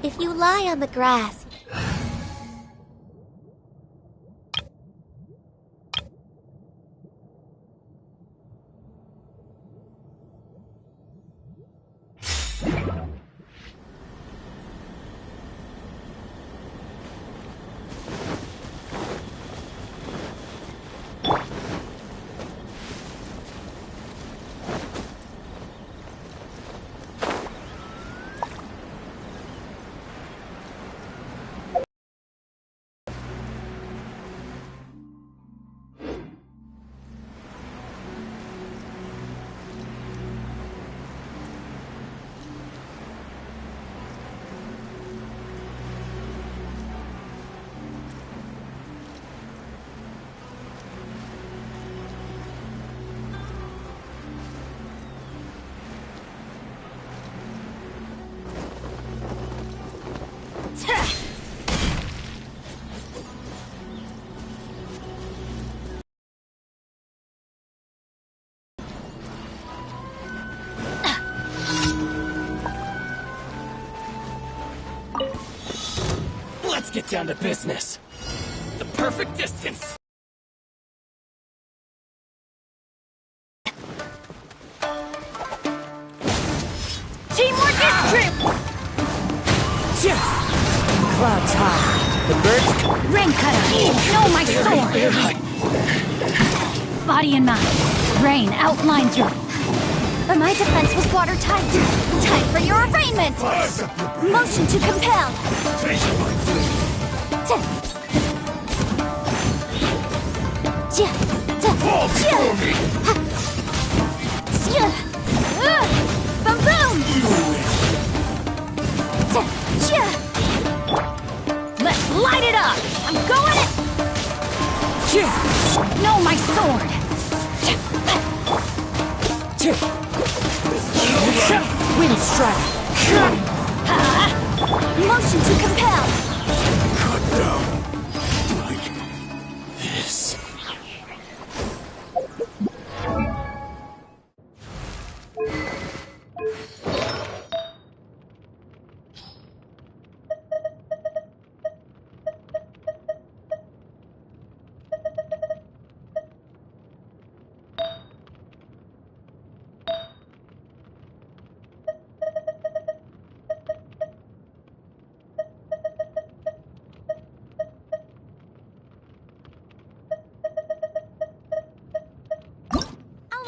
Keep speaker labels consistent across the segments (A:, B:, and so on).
A: If you lie on the grass,
B: Let's get down to business. The perfect distance.
C: Teamwork is trip!
D: Clouds high. The birds...
C: Rain cutter! Know my sword! Body and mind. Rain outlines your...
A: but my defense was watertight. Time for your arraignment! Motion to compel! Boom boom!
C: Let's light it up! I'm going it! Know my sword!
D: Wind strike.
A: Motion to compel!
B: Cut down. Like this.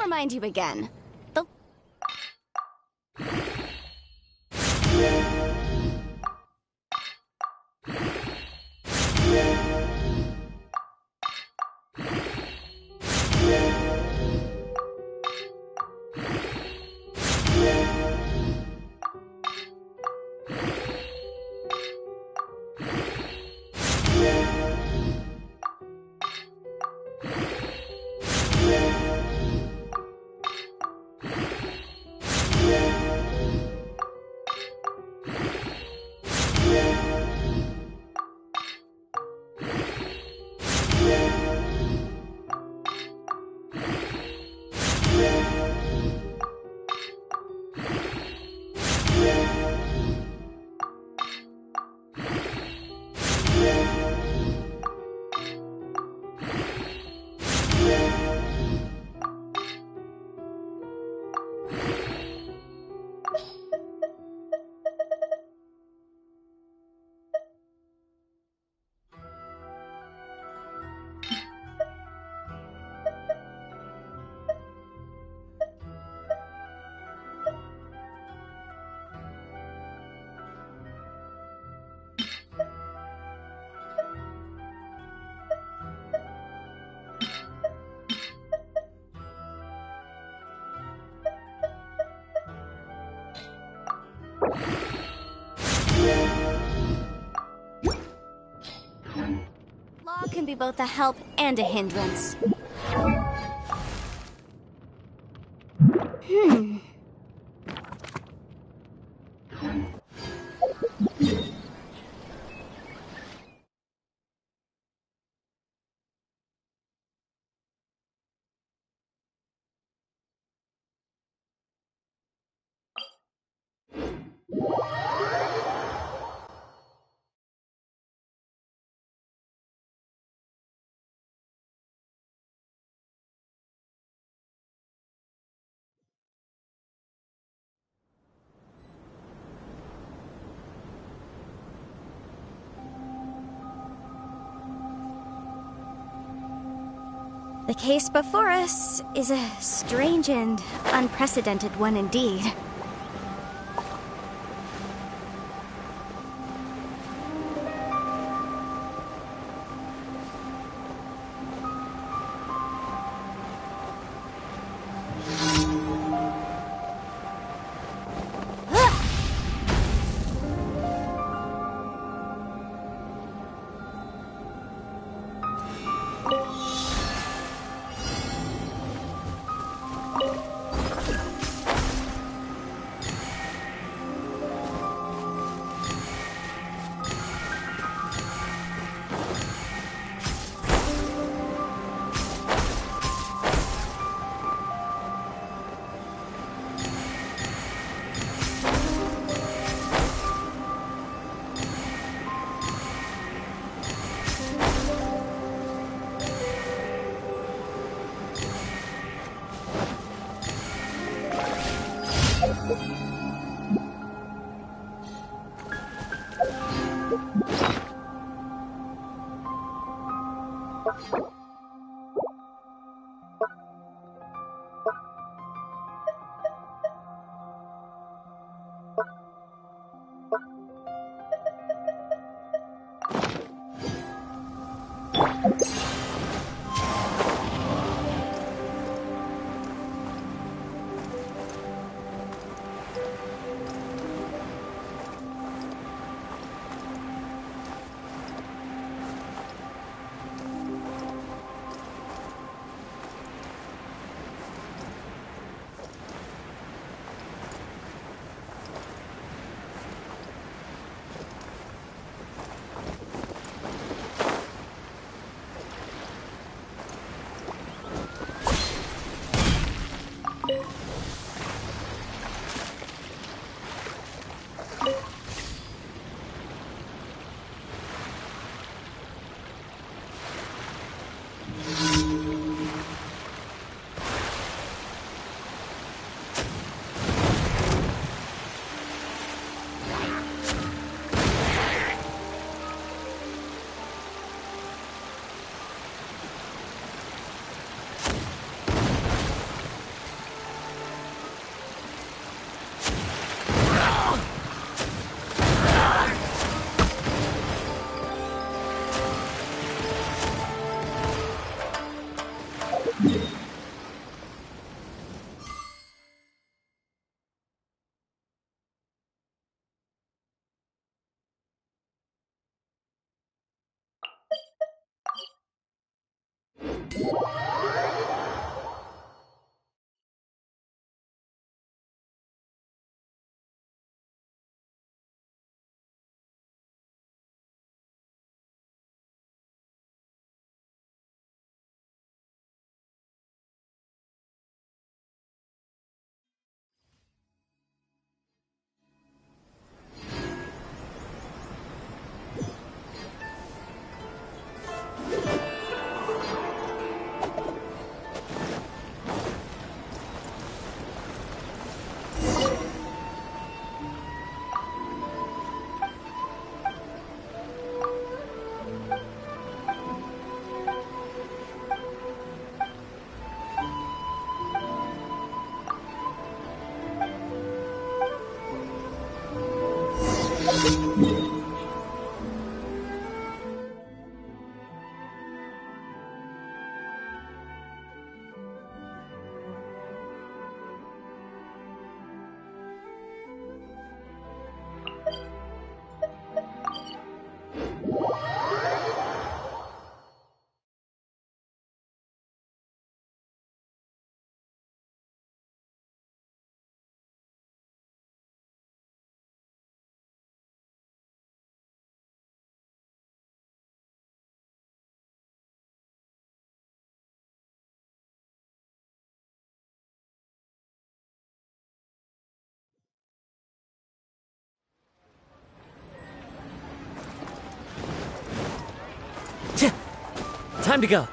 A: Remind you again. The law can be both a help and a hindrance. The case before us is a strange and unprecedented one indeed.
D: Time to go.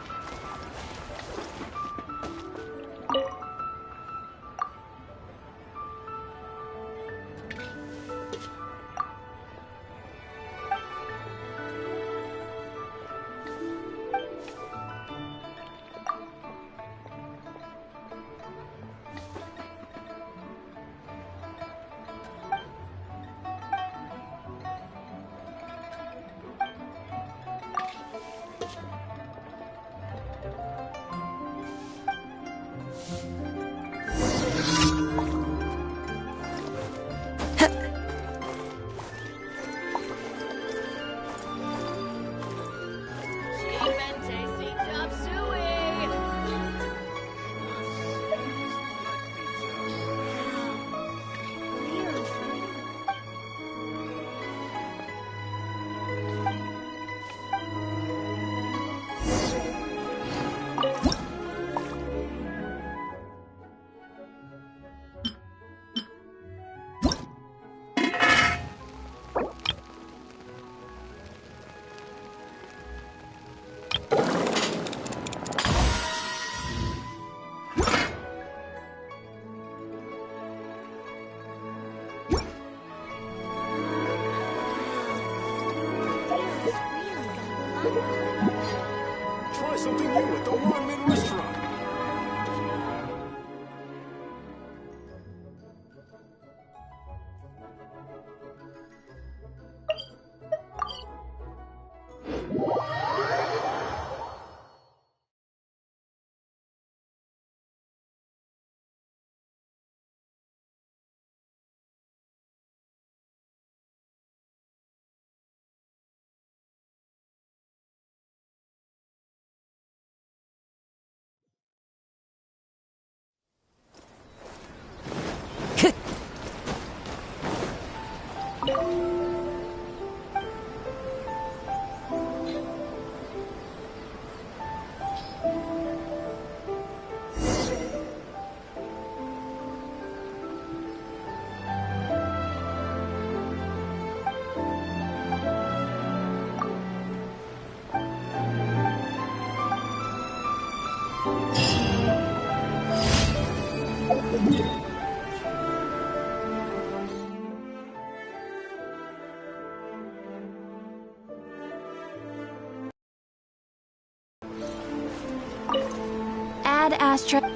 A: Ad Astra.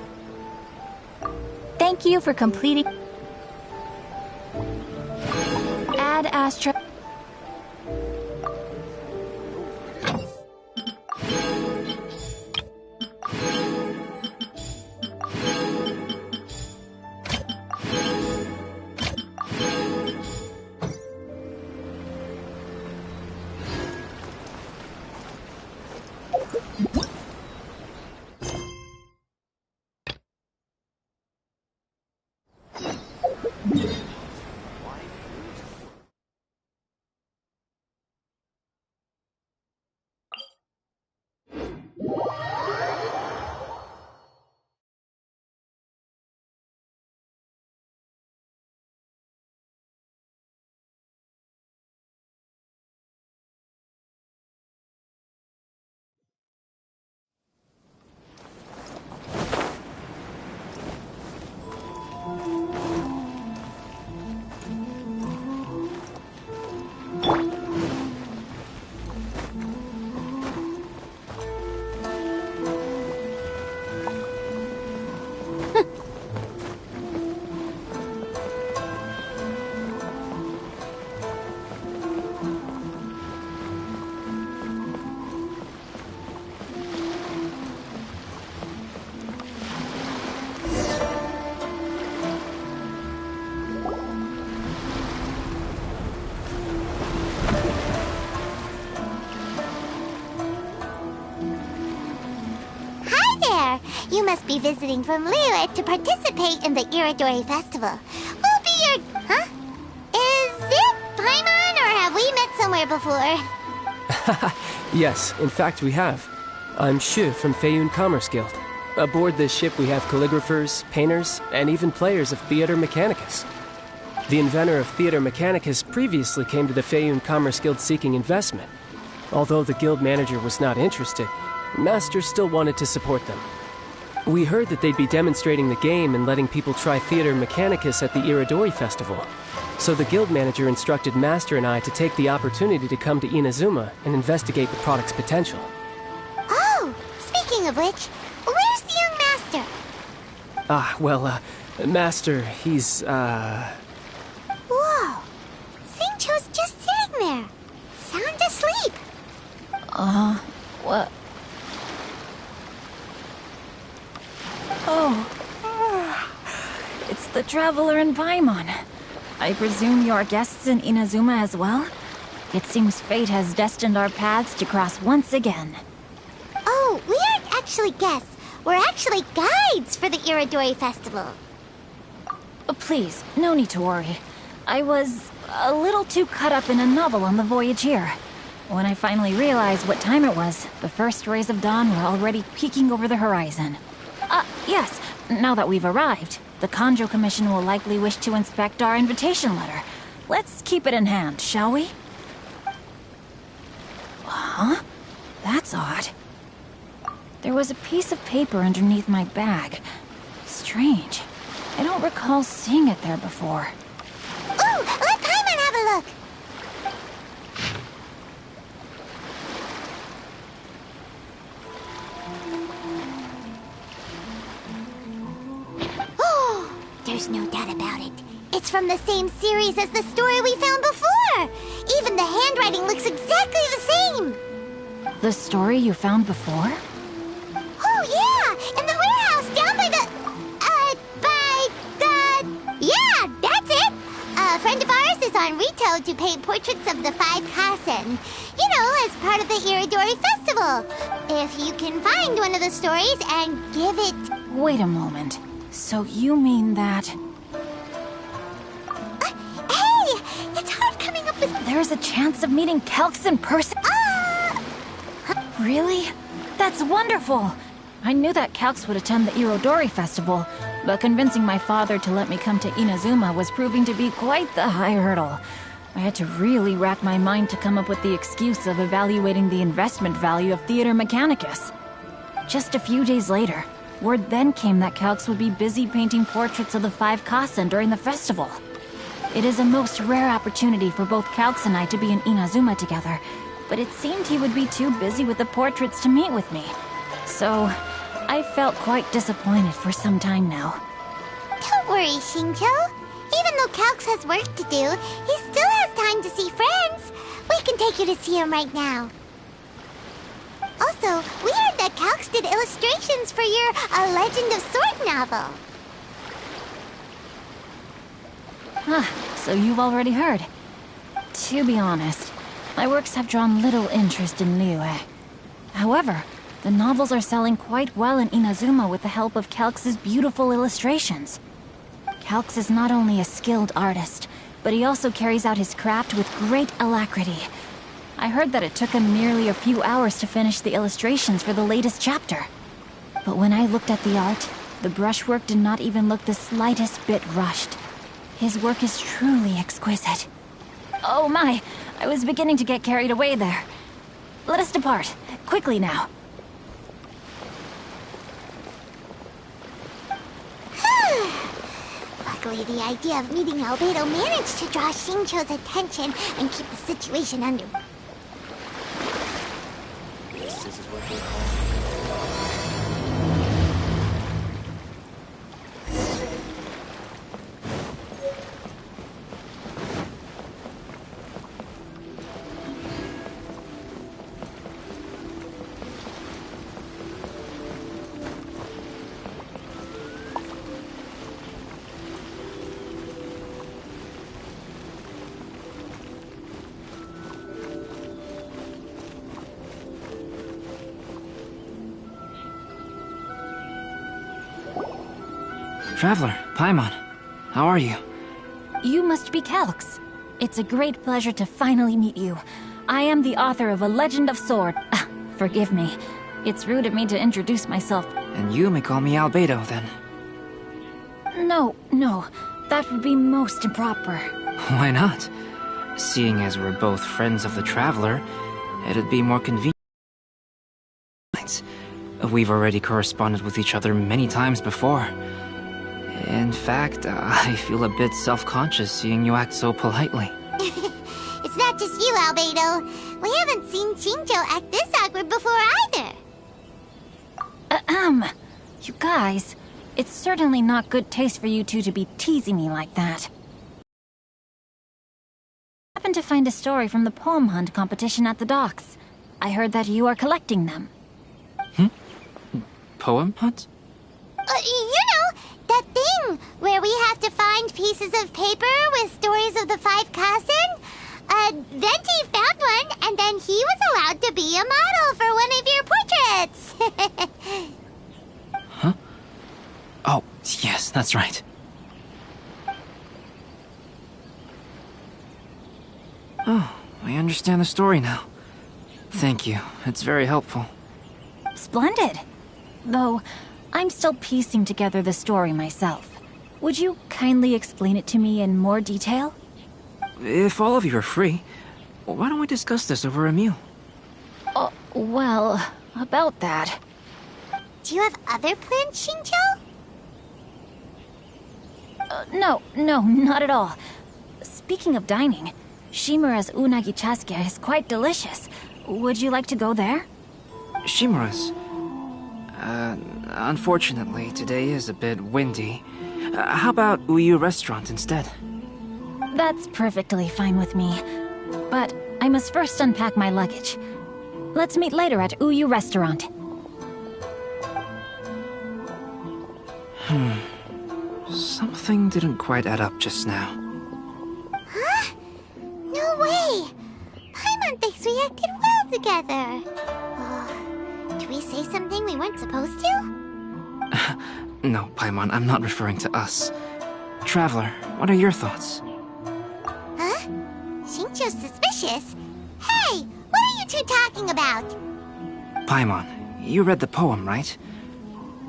A: Thank you for completing. Ad Astra.
E: You must be visiting from Liyue to participate in the Iridori Festival. Who'll be your... Huh? Is it Paimon, or have we met somewhere before?
F: Yes, in fact we have. I'm Shu from Feiyun Commerce Guild. Aboard this ship we have calligraphers, painters, and even players of Theater Mechanicus. The inventor of Theater Mechanicus previously came to the Feiyun Commerce Guild seeking investment. Although the guild manager was not interested, Master still wanted to support them. We heard that they'd be demonstrating the game and letting people try Theater Mechanicus at the Iridori Festival. So the guild manager instructed Master and I to take the opportunity to come to Inazuma and investigate the product's potential.
E: Oh, speaking of which, where's the young master?
F: Master, he's,
E: Whoa! Xingqiu's just sitting there, sound asleep.
C: What? Oh. It's the Traveler and Paimon. I presume you're guests in Inazuma as well? It seems fate has destined our paths to cross once again.
E: Oh, we aren't actually guests. We're actually guides for the Iridori Festival.
C: Please, no need to worry. I was a little too caught up in a novel on the voyage here. When I finally realized what time it was, the first rays of dawn were already peeking over the horizon. Yes, now that we've arrived, the Kanjo Commission will likely wish to inspect our invitation letter. Let's keep it in hand, shall we? Huh? That's odd. There was a piece of paper underneath my bag. Strange. I don't recall seeing it there before.
E: Ooh, let Paimon have a look! Oh, there's no doubt about it. It's from the same series as the story we found before! Even the handwriting looks exactly the same!
C: The story you found before?
E: Oh, yeah! In the warehouse down by the... Yeah, that's it! A friend of ours is on Rito to paint portraits of the 5 Kasen. You know, as part of the Iridori Festival. If you can find one of the stories and give it...
C: Wait a moment. So you mean that...
E: Hey! It's hard coming up with...
C: There's a chance of meeting Calx in person? Really? That's wonderful! I knew that Calx would attend the Irodori Festival, but convincing my father to let me come to Inazuma was proving to be quite the high hurdle. I had to really rack my mind to come up with the excuse of evaluating the investment value of Theater Mechanicus. Just a few days later, Word then came that Calx would be busy painting portraits of the 5 Kasen during the festival. It is a most rare opportunity for both Calx and I to be in Inazuma together, but it seemed he would be too busy with the portraits to meet with me. So, I felt quite disappointed for some time now.
E: Don't worry, Shinjo. Even though Calx has work to do, he still has time to see friends. We can take you to see him right now. Also, we heard that Calx did illustrations for your A Legend of Sword novel.
C: So you've already heard. To be honest, my works have drawn little interest in Liyue. However, the novels are selling quite well in Inazuma with the help of Calx's beautiful illustrations. Calx is not only a skilled artist, but he also carries out his craft with great alacrity. I heard that it took him merely a few hours to finish the illustrations for the latest chapter. But when I looked at the art, the brushwork did not even look the slightest bit rushed. His work is truly exquisite. Oh my, I was beginning to get carried away there. Let us depart, quickly now.
E: Luckily, the idea of meeting Albedo managed to draw Shincho's attention and keep the situation under.
B: This is what they call.
G: Traveler, Paimon, how are you?
C: You must be Calx. It's a great pleasure to finally meet you. I am the author of A Legend of Sword. Forgive me. It's rude of me to introduce myself.
G: And you may call me Albedo, then.
C: No, that would be most improper.
G: Why not? Seeing as we're both friends of the Traveler, it'd be more convenient. We've already corresponded with each other many times before. In fact, I feel a bit self-conscious seeing you act so politely.
E: It's not just you, Albedo. We haven't seen Shinjo act this awkward before either.
C: You guys, it's certainly not good taste for you two to be teasing me like that. I happened to find a story from the poem hunt competition at the docks. I heard that you are collecting them.
G: Poem hunt?
E: You know, that thing where we have to find pieces of paper with stories of the 5 Kasen? Venti found one, and then he was allowed to be a model for one of your portraits.
G: Huh? Oh, yes, that's right. Oh, I understand the story now. Thank you, it's very helpful.
C: Splendid. Though, I'm still piecing together the story myself. Would you kindly explain it to me in more detail?
G: If all of you are free, why don't we discuss this over a meal?
C: Well, about that.
E: Do you have other plans, Shinjo?
C: No, not at all. Speaking of dining, Shimura's unagi chasuke is quite delicious. Would you like to go there?
G: Shimura's? Unfortunately, today is a bit windy. How about Uyu Restaurant instead?
C: That's perfectly fine with me. But I must first unpack my luggage. Let's meet later at Uyu Restaurant.
G: Something didn't quite add up just now.
E: Huh? No way! Paimon thinks we acted well together. Did we say something we weren't supposed to?
G: No, Paimon, I'm not referring to us. Traveler, what are your thoughts?
E: Huh? Shinjo's suspicious. Hey, what are you two talking about?
G: Paimon, you read the poem, right?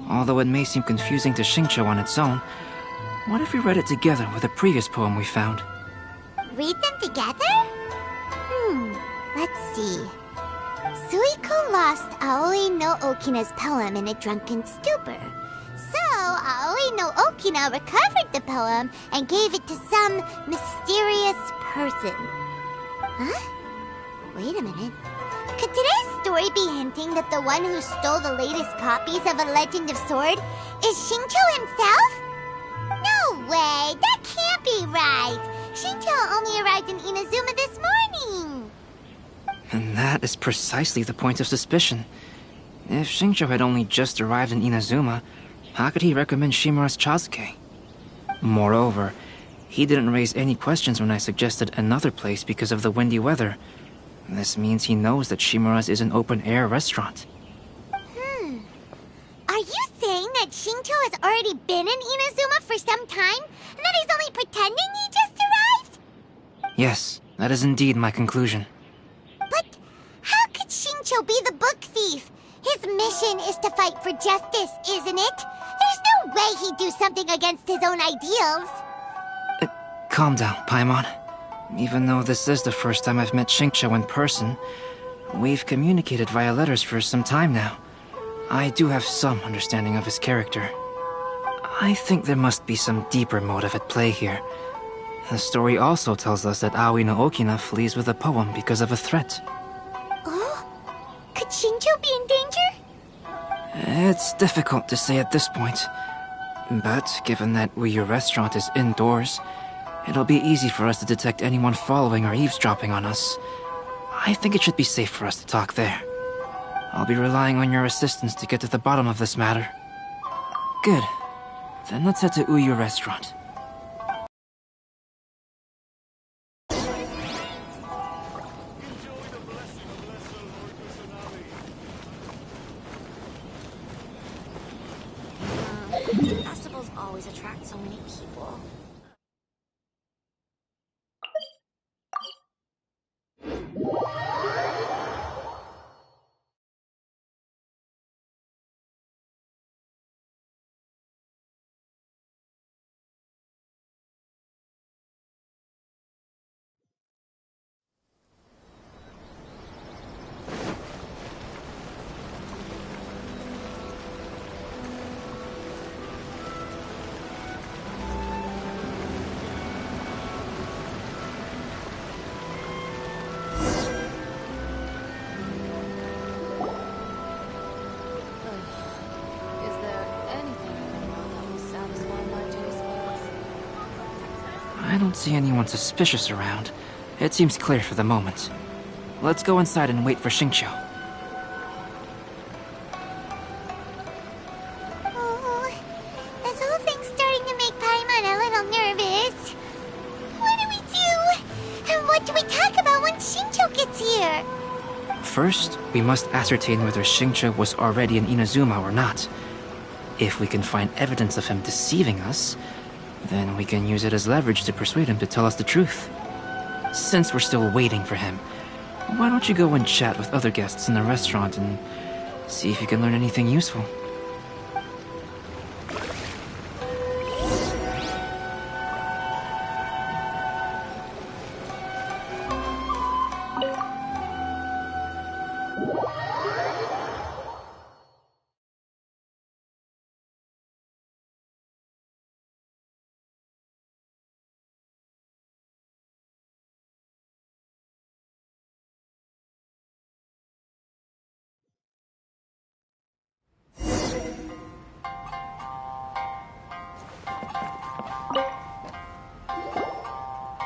G: Although it may seem confusing to Shinjo on its own, what if we read it together with a previous poem we found?
E: Read them together? Let's see. Suiko lost Aoi no Okina's poem in a drunken stupor. So, Aoi no Okina recovered the poem and gave it to some mysterious person. Huh? Wait a minute. Could today's story be hinting that the one who stole the latest copies of A Legend of Sword is Shincho himself? No way! That can't be right! Shincho only arrived in Inazuma this morning!
G: And that is precisely the point of suspicion. If Shincho had only just arrived in Inazuma, how could he recommend Shimura's Chazuke? Moreover, he didn't raise any questions when I suggested another place because of the windy weather. This means he knows that Shimura's is an open-air restaurant.
E: Are you saying that Shincho has already been in Inazuma for some time? And that he's only pretending he just arrived?
G: Yes, that is indeed my conclusion.
E: But how could Shincho be the book thief? His mission is to fight for justice, isn't it? There's no way he'd do something against his own ideals.
G: Calm down, Paimon. Even though this is the first time I've met Shincho in person, we've communicated via letters for some time now. I do have some understanding of his character. I think there must be some deeper motive at play here. The story also tells us that Aoi no Okina flees with a poem because of a threat.
E: Oh? Could Shincho be in danger?
G: It's difficult to say at this point. But given that Uyu Restaurant is indoors, it'll be easy for us to detect anyone following or eavesdropping on us. I think it should be safe for us to talk there. I'll be relying on your assistance to get to the bottom of this matter. Good. Then let's head to Uyu Restaurant.
A: Festivals always attract so many people.
G: I don't see anyone suspicious around. It seems clear for the moment. Let's go inside and wait for Shincho.
E: Oh, this whole thing's starting to make Paimon a little nervous. What do we do? And what do we talk about when Shincho gets here?
G: First, we must ascertain whether Shincho was already in Inazuma or not. If we can find evidence of him deceiving us, then we can use it as leverage to persuade him to tell us the truth. Since we're still waiting for him, why don't you go and chat with other guests in the restaurant and see if you can learn anything useful?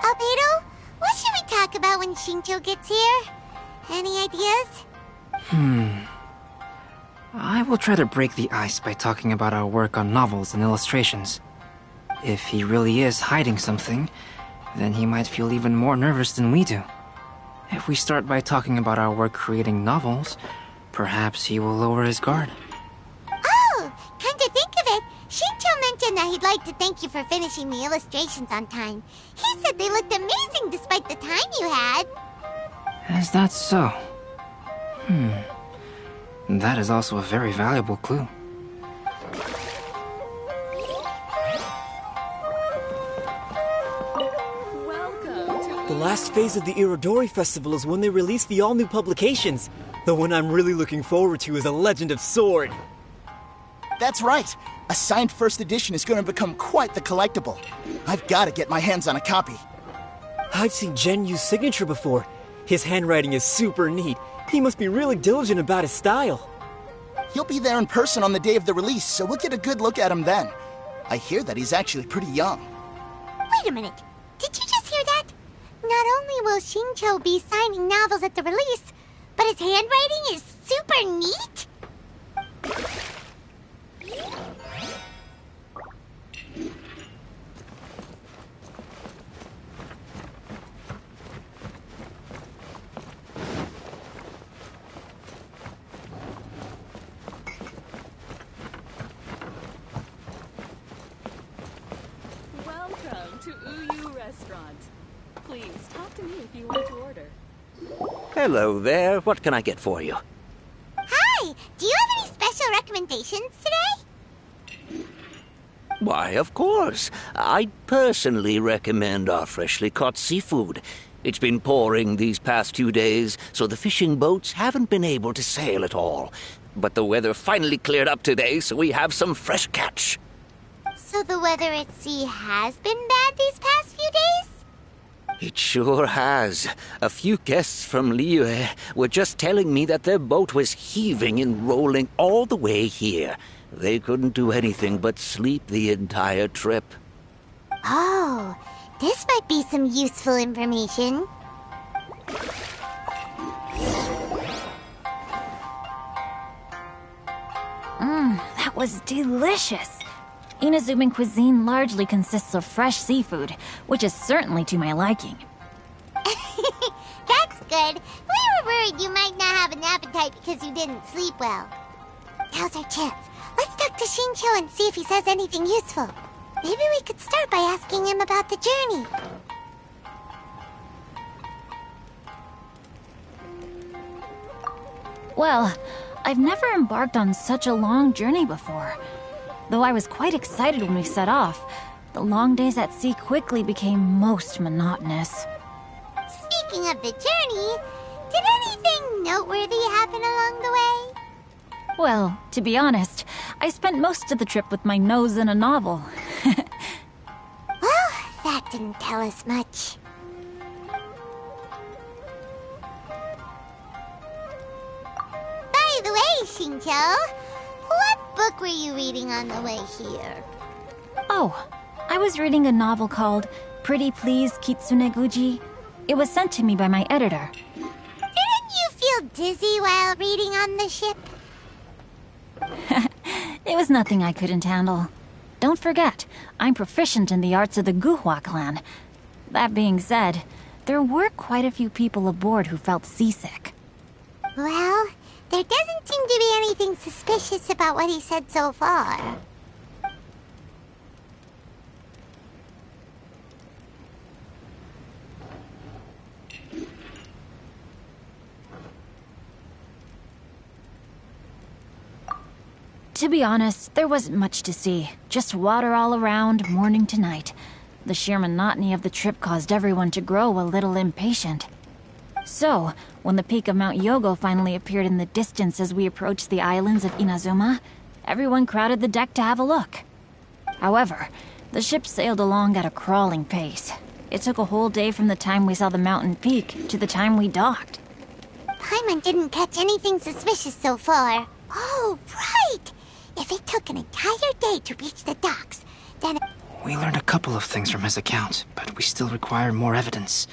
E: Albedo, what should we talk about when Shincho gets here? Any ideas?
G: I will try to break the ice by talking about our work on novels and illustrations. If he really is hiding something, then he might feel even more nervous than we do. If we start by talking about our work creating novels, perhaps he will lower his guard.
E: Oh, come to think of it, Shincho mentioned that he'd like to thank you for finishing the illustrations on time. He said they looked amazing despite the time you had.
G: Is that so? That is also a very valuable clue.
D: The last phase of the Irodori Festival is when they release the all-new publications.
H: The one I'm really looking forward to is A Legend of Sword.
I: That's right. A signed first edition is going to become quite the collectible. I've got to get my hands on a copy.
H: I've seen Gen Yu's signature before. His handwriting is super neat. He must be really diligent about his style.
I: He'll be there in person on the day of the release, so we'll get a good look at him then. I hear that he's actually pretty young.
E: Wait a minute. Did you just hear that? Not only will Shincho be signing novels at the release, but his handwriting is super neat?
J: Welcome to Uyu Restaurant. Please talk to me if you want to order.
K: Hello there. What can I get for you?
E: Hi! Do you have any special recommendations today?
K: Why, of course. I'd personally recommend our freshly caught seafood. It's been pouring these past 2 days, so the fishing boats haven't been able to sail at all. But the weather finally cleared up today, so we have some fresh catch.
E: So the weather at sea has been bad these past few days?
K: It sure has. A few guests from Liyue were just telling me that their boat was heaving and rolling all the way here. They couldn't do anything but sleep the entire trip.
E: Oh, this might be some useful information.
C: That was delicious. Inazuman cuisine largely consists of fresh seafood, which is certainly to my liking.
E: That's good. We were worried you might not have an appetite because you didn't sleep well. Now's our chance. Let's talk to Shincho and see if he says anything useful. Maybe we could start by asking him about the journey.
C: Well, I've never embarked on such a long journey before. Though I was quite excited when we set off, the long days at sea quickly became most monotonous.
E: Speaking of the journey, did anything noteworthy happen along the way?
C: Well, to be honest, I spent most of the trip with my nose in a novel.
E: Well, that didn't tell us much. By the way, Shincho, what book were you reading on the way here?
C: Oh, I was reading a novel called Pretty Please Kitsune Guji. It was sent to me by my editor.
E: Didn't you feel dizzy while reading on the ship?
C: It was nothing I couldn't handle. Don't forget, I'm proficient in the arts of the Guhua clan. That being said, there were quite a few people aboard who felt seasick.
E: Well, there doesn't seem to be anything suspicious about what he said so far.
C: To be honest, there wasn't much to see. Just water all around, morning to night. The sheer monotony of the trip caused everyone to grow a little impatient. So, when the peak of Mount Yogo finally appeared in the distance as we approached the islands of Inazuma, everyone crowded the deck to have a look. However, the ship sailed along at a crawling pace. It took a whole day from the time we saw the mountain peak to the time we docked.
E: Paimon didn't catch anything suspicious so far. Oh, right! If it took an entire day to reach the docks, then...
G: We learned a couple of things from his account, but we still require more evidence.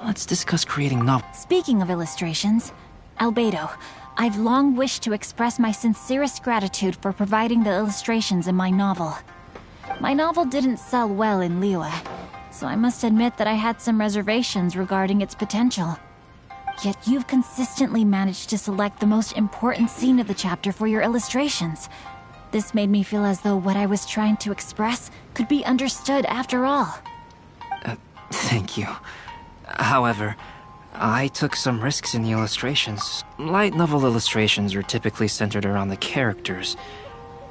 G: Let's discuss creating novels.
C: Speaking of illustrations, Albedo, I've long wished to express my sincerest gratitude for providing the illustrations in my novel. My novel didn't sell well in Liyue, so I must admit that I had some reservations regarding its potential. Yet you've consistently managed to select the most important scene of the chapter for your illustrations. This made me feel as though what I was trying to express could be understood after all.
G: Thank you. However, I took some risks in the illustrations. Light novel illustrations are typically centered around the characters,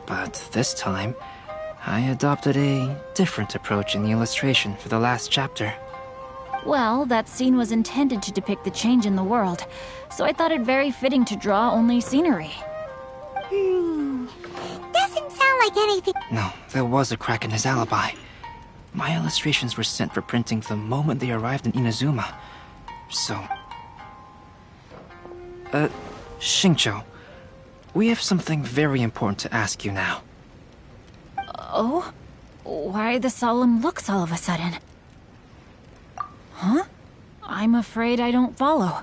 G: but this time, I adopted a different approach in the illustration for the last chapter.
C: Well, that scene was intended to depict the change in the world, so I thought it very fitting to draw only scenery.
E: Doesn't sound like anything.
G: No, there was a crack in his alibi. My illustrations were sent for printing the moment they arrived in Inazuma. So... Xingqiu, we have something very important to ask you now.
C: Oh? Why the solemn looks all of a sudden? Huh? I'm afraid I don't follow.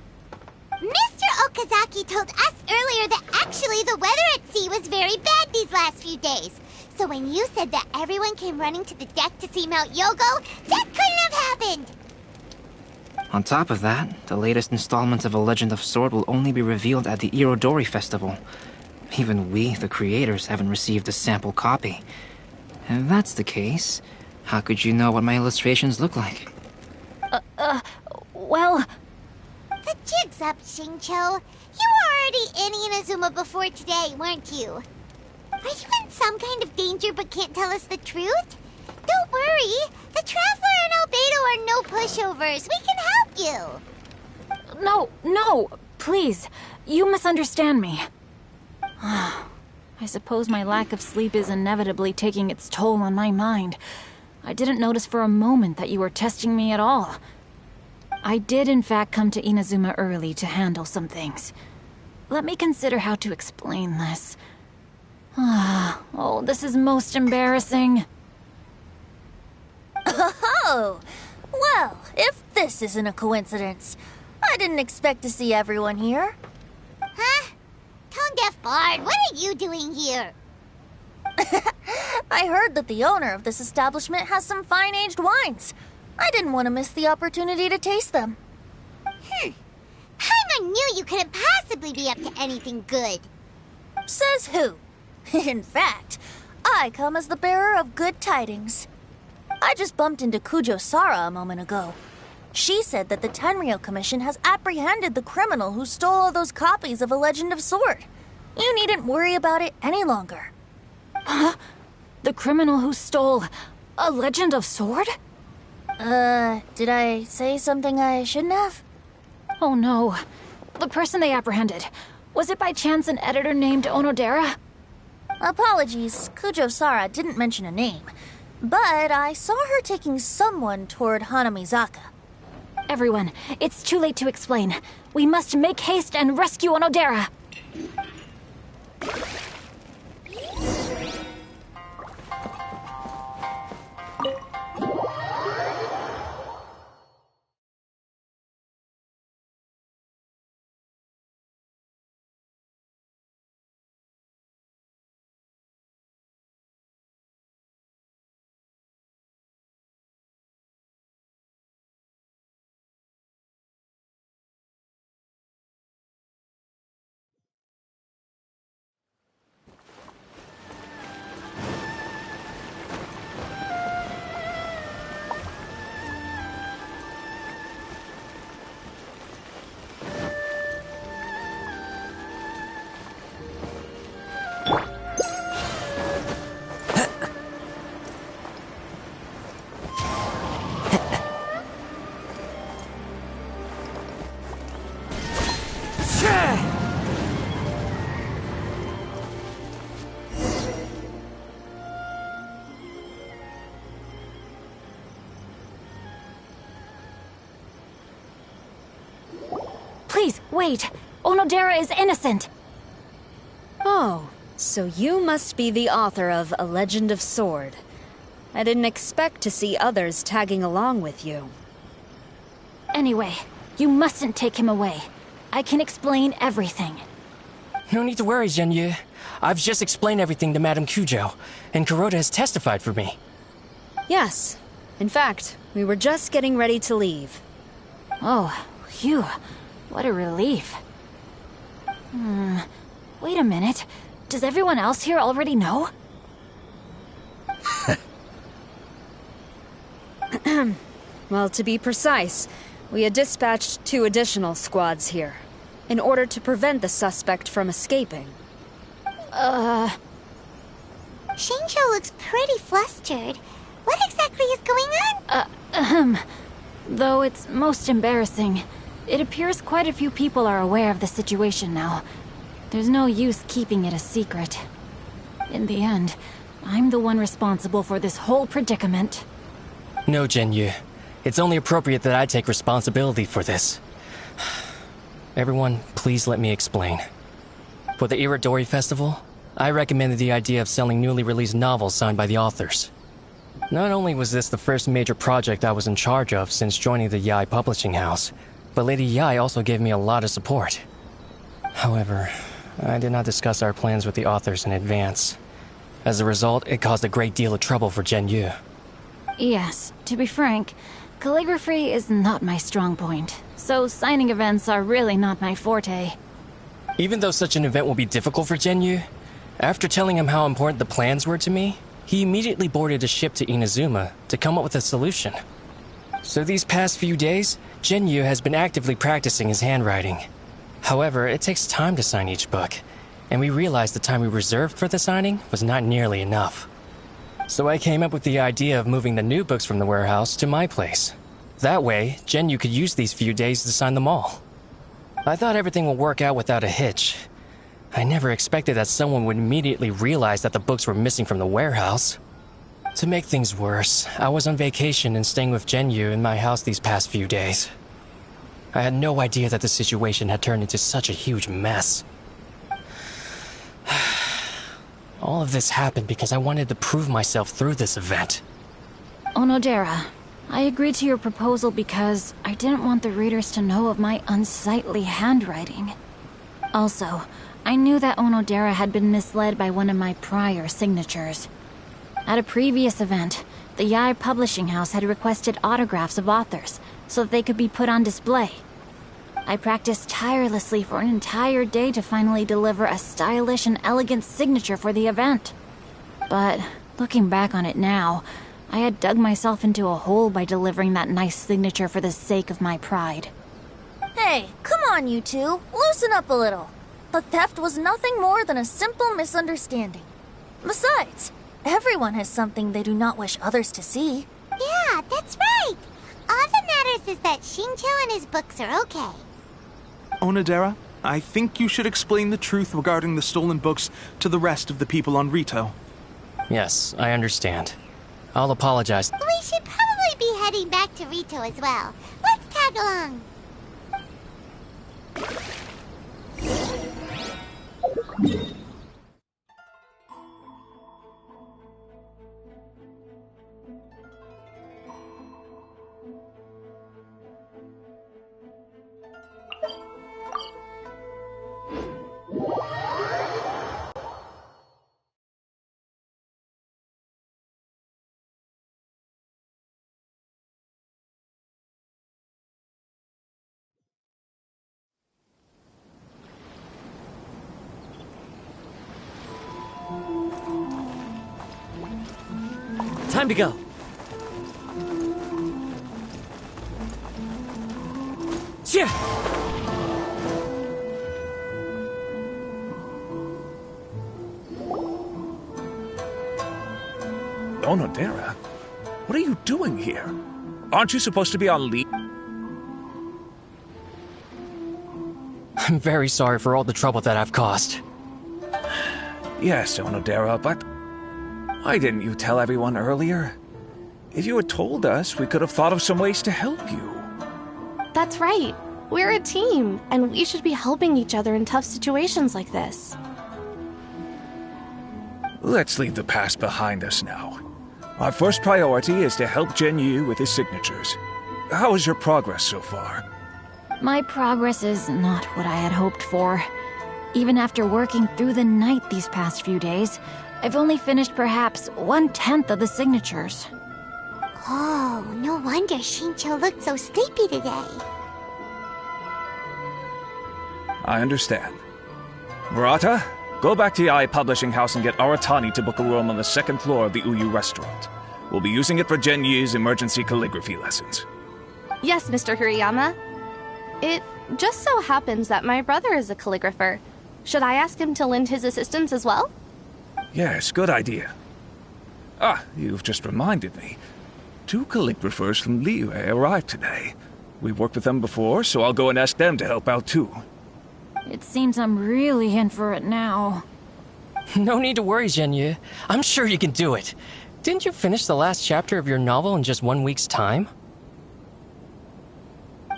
E: Mr. Okazaki told us earlier that actually the weather at sea was very bad these last few days. So when you said that everyone came running to the deck to see Mount Yogo, that couldn't have happened!
G: On top of that, the latest installment of A Legend of Sword will only be revealed at the Irodori Festival. Even we, the creators, haven't received a sample copy. If that's the case, how could you know what my illustrations look like?
C: Well...
E: The jig's up, Xingqiu. You were already in Inazuma before today, weren't you? Are you in some kind of danger but can't tell us the truth? Don't worry. The Traveler and Albedo are no pushovers. We can help you.
C: No, please. You misunderstand me. I suppose my lack of sleep is inevitably taking its toll on my mind. I didn't notice for a moment that you were testing me at all. I did in fact come to Inazuma early to handle some things. Let me consider how to explain this. Oh, this is most embarrassing.
L: Oh, well, if this isn't a coincidence, I didn't expect to see everyone here.
E: Huh? Tone-deaf Bard, what are you doing here?
L: I heard that the owner of this establishment has some fine-aged wines. I didn't want to miss the opportunity to taste them.
E: Paimon knew you couldn't possibly be up to anything good.
L: Says who? In fact, I come as the bearer of good tidings. I just bumped into Kujo Sara a moment ago. She said that the Tenryou Commission has apprehended the criminal who stole all those copies of A Legend of Sword. You needn't worry about it any longer.
C: Huh? The criminal who stole A Legend of Sword?
L: Did I say something I shouldn't have?
C: Oh no. The person they apprehended. Was it by chance an editor named Onodera?
L: Apologies, Kujo Sara didn't mention a name. But I saw her taking someone toward Hanamizaka.
C: Everyone, it's too late to explain. We must make haste and rescue Onodera. Please, wait. Onodera is innocent.
M: Oh, so you must be the author of A Legend of Sword. I didn't expect to see others tagging along with you.
C: Anyway, you mustn't take him away. I can explain everything.
D: No need to worry, Zhenyu. I've just explained everything to Madame Kujo, and Kuroda has testified for me.
M: Yes. In fact, we were just getting ready to leave.
C: Oh, phew. What a relief. Wait a minute. Does everyone else here already know?
M: Well, to be precise, we had dispatched 2 additional squads here, in order to prevent the suspect from escaping.
E: Xingqiu looks pretty flustered. What exactly is going on?
C: Though it's most embarrassing, it appears quite a few people are aware of the situation now. There's no use keeping it a secret. In the end, I'm the one responsible for this whole predicament.
D: No, Genyu. It's only appropriate that I take responsibility for this. Everyone, please let me explain. For the Iridori Festival, I recommended the idea of selling newly released novels signed by the authors. Not only was this the first major project I was in charge of since joining the Yae publishing house, but Lady Yae also gave me a lot of support. However, I did not discuss our plans with the authors in advance. As a result, it caused a great deal of trouble for Genyu.
C: Yes, to be frank, calligraphy is not my strong point, so signing events are really not my forte.
D: Even though such an event will be difficult for Genyu, after telling him how important the plans were to me, he immediately boarded a ship to Inazuma to come up with a solution. So these past few days, Genyu has been actively practicing his handwriting. However, it takes time to sign each book, and we realized the time we reserved for the signing was not nearly enough. So I came up with the idea of moving the new books from the warehouse to my place. That way, Genyu could use these few days to sign them all. I thought everything would work out without a hitch. I never expected that someone would immediately realize that the books were missing from the warehouse. To make things worse, I was on vacation and staying with Genyu in my house these past few days. I had no idea that the situation had turned into such a huge mess. All of this happened because I wanted to prove myself through this event.
C: Onodera, I agreed to your proposal because I didn't want the readers to know of my unsightly handwriting. Also, I knew that Onodera had been misled by one of my prior signatures. At a previous event, the Yae publishing house had requested autographs of authors so that they could be put on display. I practiced tirelessly for an entire day to finally deliver a stylish and elegant signature for the event. But looking back on it now, I had dug myself into a hole by delivering that nice signature for the sake of my pride.
L: Hey, come on, you two. Loosen up a little. The theft was nothing more than a simple misunderstanding. Besides, everyone has something they do not wish others to see.
E: Yeah, that's right. All that matters is that Shincho and his books are okay.
N: Onodera, I think you should explain the truth regarding the stolen books to the rest of the people on Rito.
D: Yes, I understand. I'll apologize.
E: We should probably be heading back to Rito as well. Let's tag along.
H: Time to go. Cheer!
O: Onodera? What are you doing here? Aren't you supposed to be on leave?
D: I'm very sorry for all the trouble that I've caused.
O: Yes, Onodera, but why didn't you tell everyone earlier? If you had told us, we could have thought of some ways to help you.
P: That's right. We're a team, and we should be helping each other in tough situations like this.
O: Let's leave the past behind us now. Our first priority is to help Genyu with his signatures. How is your progress so far?
C: My progress is not what I had hoped for. Even after working through the night these past few days, I've only finished perhaps 1/10 of the signatures.
E: Oh, no wonder Shincho looked so sleepy today.
O: I understand. Murata, go back to Yae Publishing House and get Aratani to book a room on the second floor of the Uyu restaurant. We'll be using it for Genyu's emergency calligraphy lessons.
P: Yes, Mr. Hirayama. It just so happens that my brother is a calligrapher. Should I ask him to lend his assistance as well?
O: Yes, good idea. Ah, you've just reminded me. 2 calligraphers from Liyue arrived today. We've worked with them before, so I'll go and ask them to help out too.
C: It seems I'm really in for it now.
D: No need to worry, Zhenyu. I'm sure you can do it. Didn't you finish the last chapter of your novel in just 1 week's time?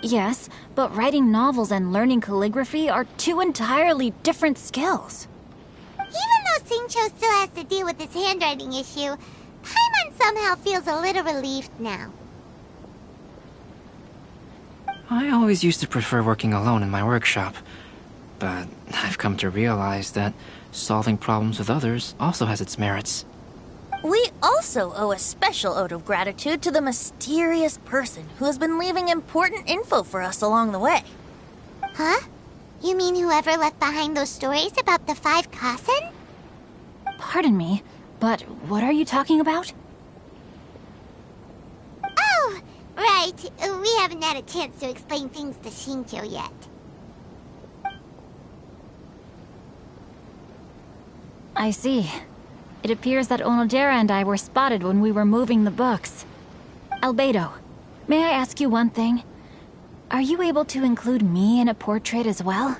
C: Yes, but writing novels and learning calligraphy are 2 entirely different skills.
E: Even though Xingqiu still has to deal with his handwriting issue, Paimon somehow feels a little relieved now.
G: I always used to prefer working alone in my workshop, but I've come to realize that solving problems with others also has its merits.
L: We also owe a special ode of gratitude to the mysterious person who has been leaving important info for us along the way.
E: Huh? You mean whoever left behind those stories about the 5 Kasen?
C: Pardon me, but what are you talking about?
E: Oh, right. We haven't had a chance to explain things to Xingqiu yet.
C: I see. It appears that Onodera and I were spotted when we were moving the books. Albedo, may I ask you one thing? Are you able to include me in a portrait as well?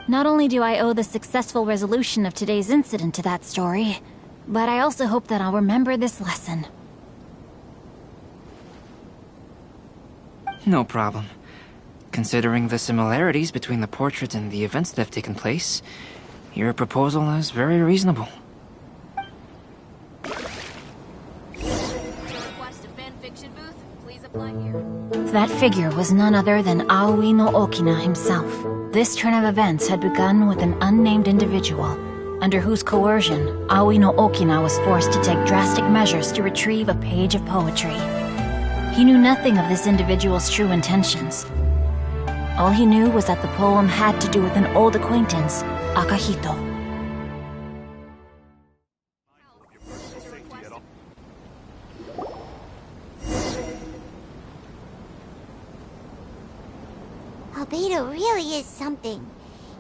C: Not only do I owe the successful resolution of today's incident to that story, but I also hope that I'll remember this lesson.
G: No problem. Considering the similarities between the portrait and the events that have taken place, your proposal is very reasonable.
C: That figure was none other than Aoi no Okina himself. This turn of events had begun with an unnamed individual, under whose coercion, Aoi no Okina was forced to take drastic measures to retrieve a page of poetry. He knew nothing of this individual's true intentions. All he knew was that the poem had to do with an old acquaintance, Akahito.
E: Albedo really is something.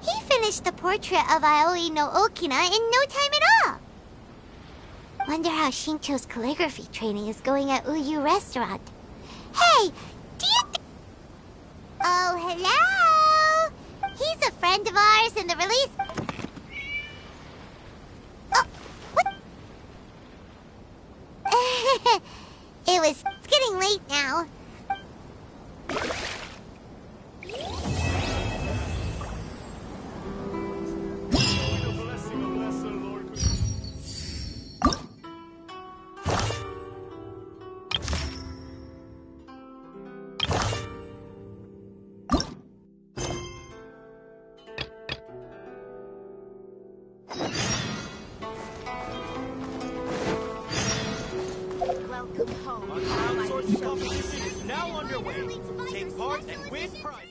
E: He finished the portrait of Aoi no Okina in no time at all. Wonder how Xingqiu's calligraphy training is going at Uyu Restaurant. Hey, do you Oh, hello! He's a friend of ours in the release... Oh, what? It's getting late now.
B: Welcome home. Our crowdsourcing competition is now underway. Take part and win prizes.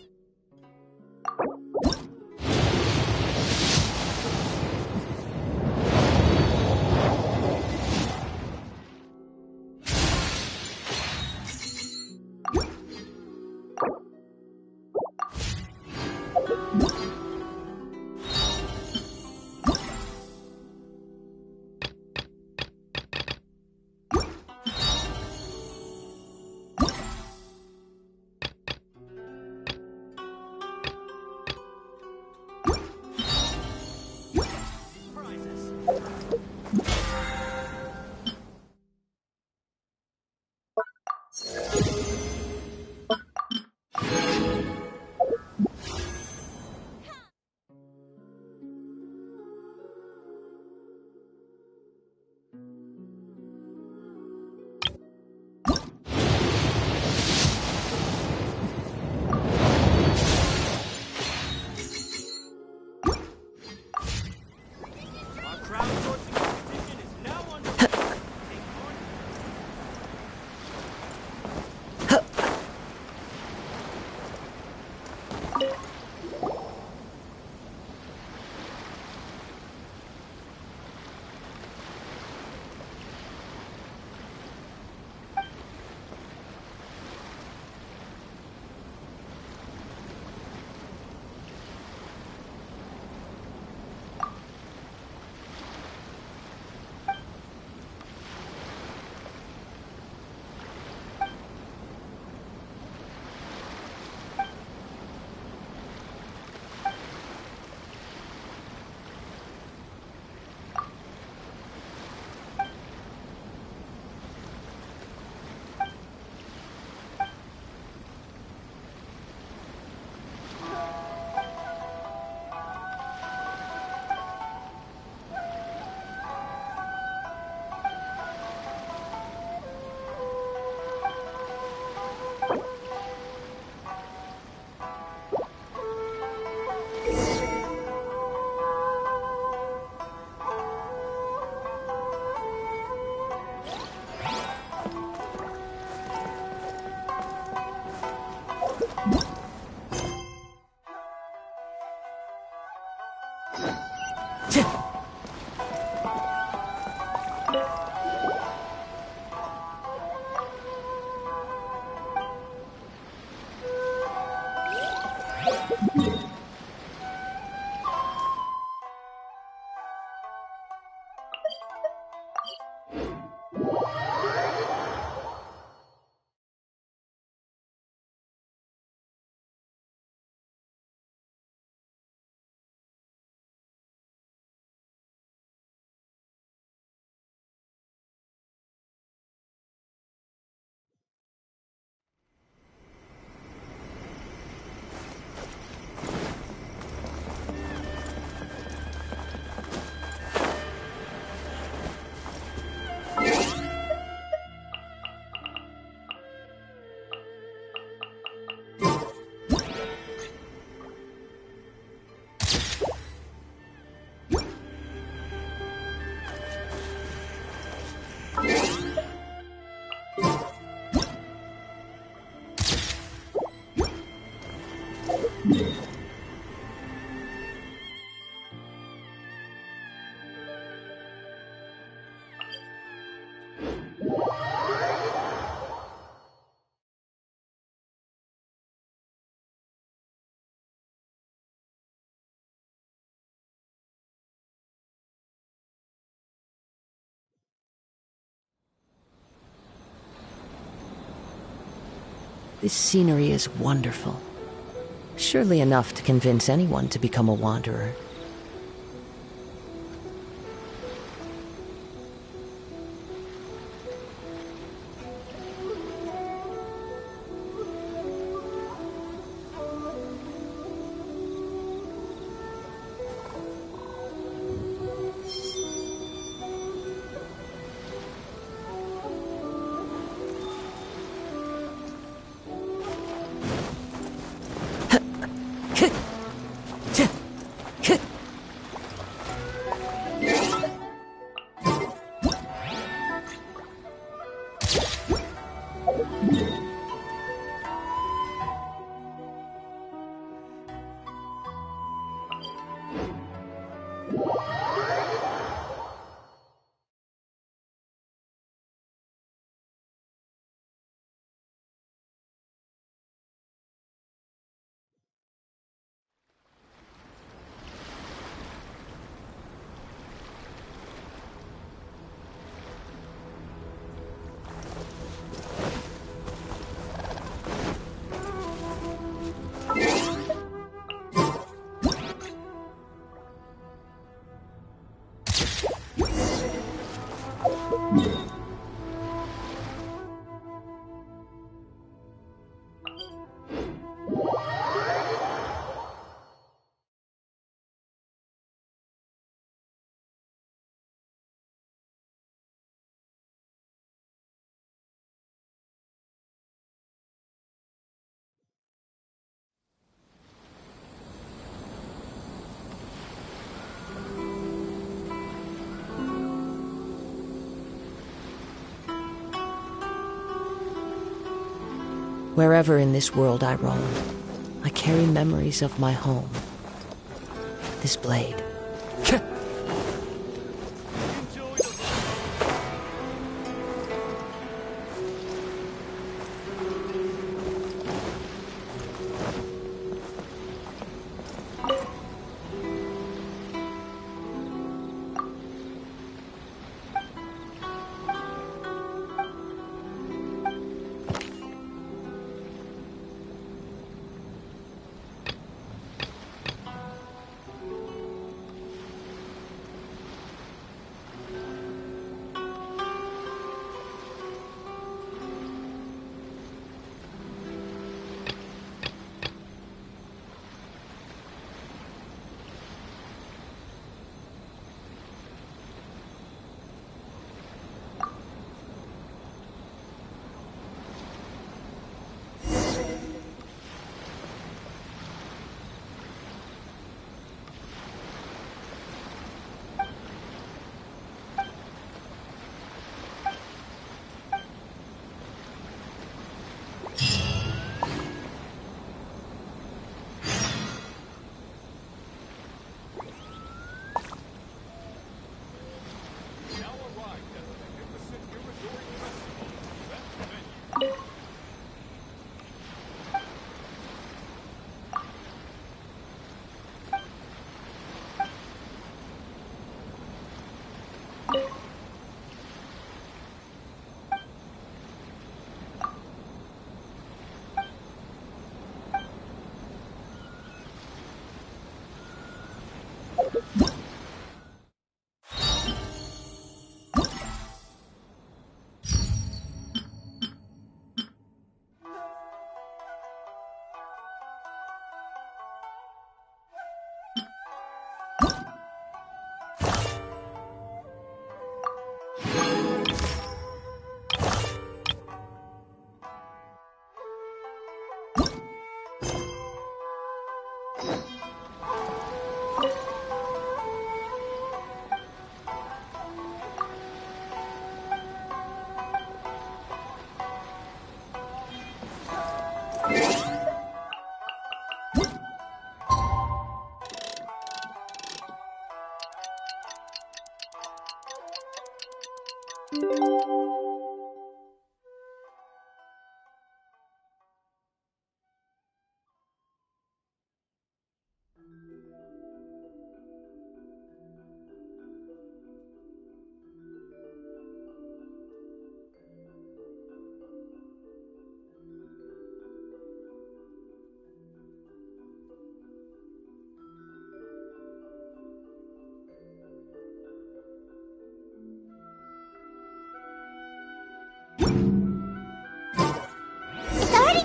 Q: This scenery is wonderful. Surely enough to convince anyone to become a wanderer. Wherever in this world I roam, I carry memories of my home. This blade.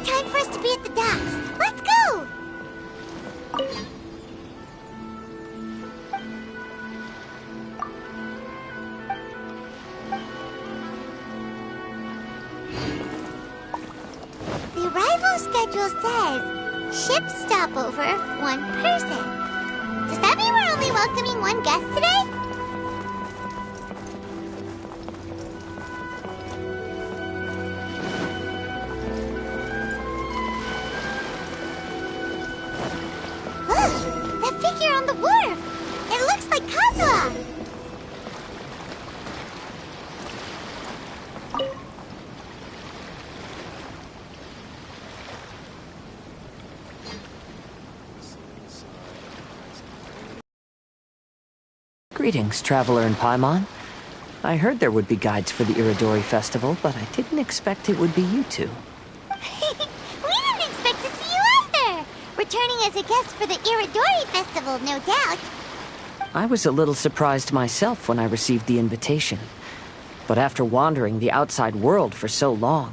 E: time for us to be at the docks. Let's go! The arrival schedule says ship stopover, 1 person. Does that mean we're only welcoming 1 guest today? Look! That figure on the wharf! It looks like Kazuha!
Q: Greetings, traveler in Paimon. I heard there would be guides for the Iridori Festival, but I didn't expect it would be you two.
E: We didn't expect to see you either! Returning as a guest for the Iridori Festival, no doubt.
Q: I was a little surprised myself when I received the invitation. But after wandering the outside world for so long,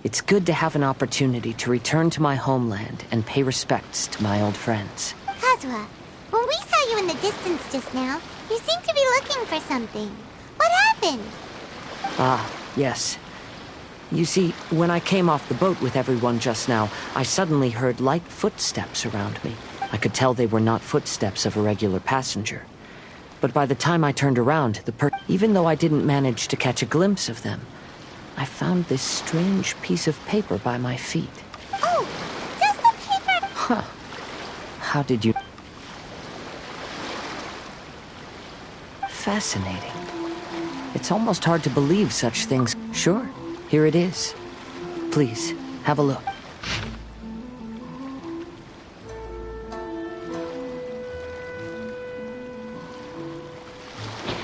Q: it's good to have an opportunity to return to my homeland and pay respects to my old friends.
E: Kazuha, when we saw you in the distance just now, you seemed to be looking for something. What happened?
Q: Ah, yes. You see, when I came off the boat with everyone just now, I suddenly heard light footsteps around me. I could tell they were not footsteps of a regular passenger. But by the time I turned around, even though I didn't manage to catch a glimpse of them, I found this strange piece of paper by my feet.
E: Oh, just the paper!
Q: Huh. How did you... Fascinating. It's almost hard to believe such things. Sure, here it is. Please, have a look.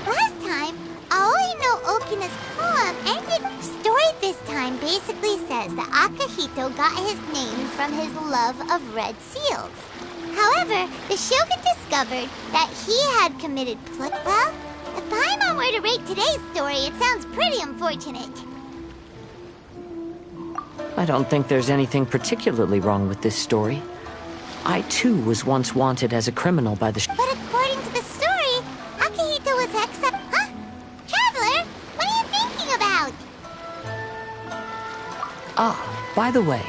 E: Last time, Aoi no Okina's poem ended. Story this time basically says that Akihito got his name from his love of red seals. However, the Shogun discovered that he had committed well, if Paimon were to rate today's story, it sounds pretty unfortunate.
Q: I don't think there's anything particularly wrong with this story. I too was once wanted as a criminal by the
E: But according to the story, Akihito was Huh? Traveler, what are you thinking about?
Q: Ah, by the way,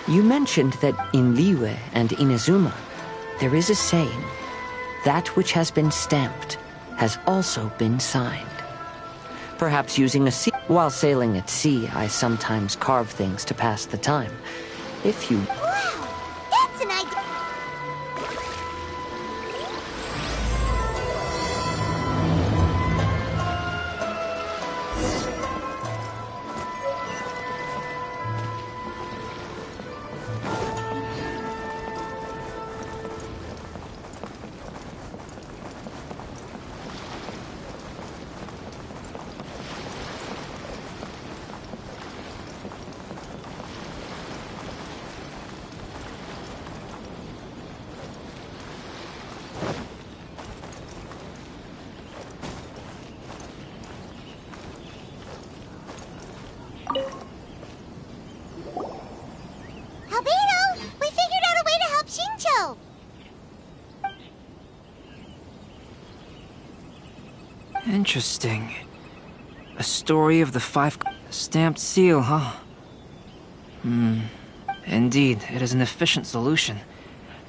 Q: you mentioned that in Liyue and Inazuma, there is a saying, that which has been stamped has also been signed. Perhaps using a sea... While sailing at sea, I sometimes carve things to pass the time. If you...
E: Wow, that's an idea. Albedo, we figured out a way to help Shincho.
G: Interesting. A story of the 5 stamped seal, huh? Indeed, it is an efficient solution.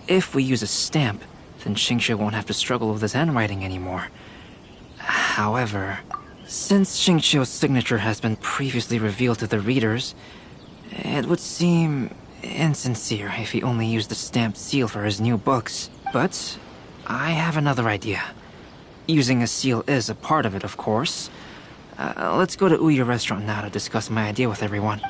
G: If we use a stamp, then Xingqiu won't have to struggle with his handwriting anymore. However, since Xingqiu's signature has been previously revealed to the readers, it would seem insincere if he only used the stamped seal for his new books. But I have another idea. Using a seal is a part of it, of course. Let's go to Uyu Restaurant now to discuss my idea with everyone.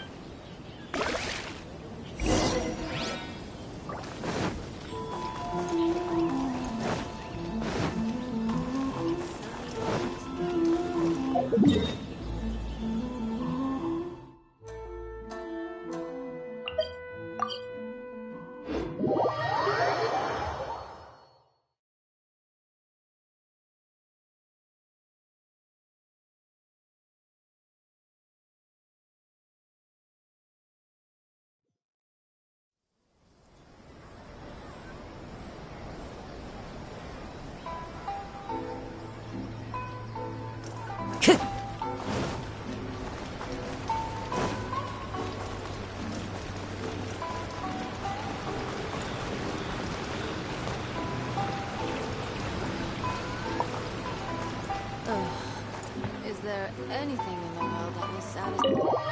J: anything in the world that will satisfy.